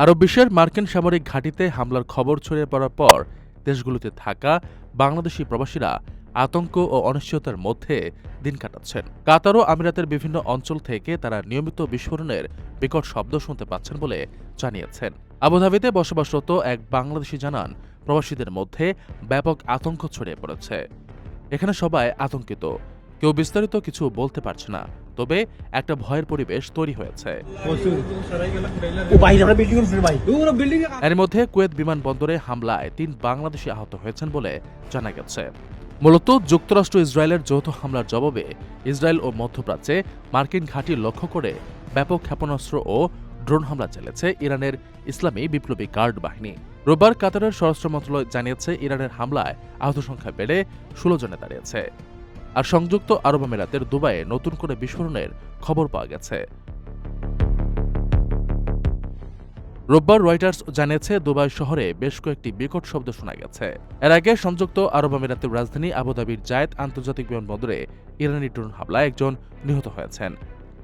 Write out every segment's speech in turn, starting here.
আরব বিশ্বের মার্কিন সামরিক ঘাঁটিতে হামলার খবর ছড়িয়ে পড়ার পর দেশগুলোতে থাকা বাংলাদেশি প্রবাসীরা আতঙ্ক ও অনিশ্চয়তার মধ্যে দিন কাটাচ্ছেন। কাতার ও আমিরাতের বিভিন্ন অঞ্চল থেকে তারা নিয়মিত বিস্ফোরণের বিকট শব্দ শুনতে পাচ্ছেন বলে জানিয়েছেন। আবুধাবিতে বসবাসরত এক বাংলাদেশি জানান, প্রবাসীদের মধ্যে ব্যাপক আতঙ্ক ছড়িয়ে পড়েছে। এখানে সবাই আতঙ্কিত, কেউ বিস্তারিত কিছু বলতে পারছে না, তবে একটা ভয়ের পরিবেশ তৈরি হয়েছে। এর মধ্যে কুয়েত বিমানবন্দরে হামলায় ৩ বাংলাদেশি আহত হয়েছেন বলে জানা গেছে। মূলত যুক্তরাষ্ট্র ইসরায়েলের যৌথ হামলার জবাবে ইসরায়েল ও মধ্যপ্রাচ্যে মার্কিন ঘাঁটি লক্ষ্য করে ব্যাপক ক্ষেপণাস্ত্র ও ড্রোন হামলা চালিয়েছে ইরানের ইসলামী বিপ্লবী গার্ড বাহিনী। রোববার কাতারের স্বরাষ্ট্র মন্ত্রণালয় জানিয়েছে, ইরানের হামলায় আহত সংখ্যা বেড়ে ১৬ জনে দাঁড়িয়েছে। আর সংযুক্ত আরব আমিরাতের দুবাইয়ে নতুন করে বিস্ফোরণের খবর পাওয়া গেছে। রোববার রয়টার্স জানিয়েছে, দুবাই শহরে বেশ কয়েকটি বিকট শব্দ শোনা গেছে। এর আগে সংযুক্ত আরব আমিরাতের রাজধানী আবুধাবির জায়েদ আন্তর্জাতিক বিমানবন্দরে ইরানি ড্রোন হামলায় একজন নিহত হয়েছেন।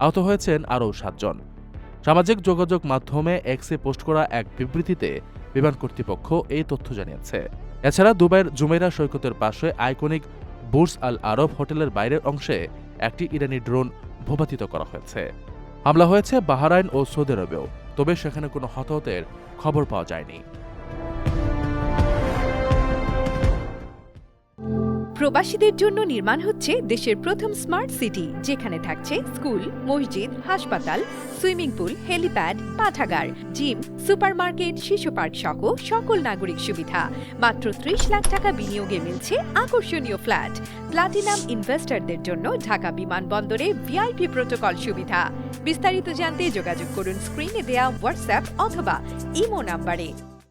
আহত হয়েছেন আরও ৭ জন। সামাজিক যোগাযোগ মাধ্যমে এক্সে পোস্ট করা এক বিবৃতিতে বিমান কর্তৃপক্ষ এই তথ্য জানিয়েছে। এছাড়া দুবাইয়ের জুমেইরা সৈকতের পাশে আইকনিক বুর্জ আল আরব হোটেলের বাইরের অংশে একটি ইরানি ড্রোন ভূপাতিত করা হয়েছে। হামলা হয়েছে বাহরাইন ও সৌদি আরবেও, তবে সেখানে কোনো হতাহতের খবর পাওয়া যায়নি। প্রবাসীদের জন্য নির্মাণ হচ্ছে দেশের প্রথম স্মার্ট সিটি, যেখানে থাকছে স্কুল, মসজিদ, হাসপাতাল, সুইমিং পুল, হেলিপ্যাড, পাঠাগার, জিম, সুপারমার্কেট, শিশু পার্ক সহ সকল নাগরিক সুবিধা। মাত্র ৩০ লাখ টাকা বিনিয়োগে মিলছে আকর্ষণীয় ফ্ল্যাট। প্লাটিনাম ইনভেস্টরদের জন্য ঢাকা বিমানবন্দরে ভিআইপি প্রোটোকল সুবিধা। বিস্তারিত জানতে যোগাযোগ করুন স্ক্রিনে দেয়া হোয়াটসঅ্যাপ অথবা ইমো নাম্বারে।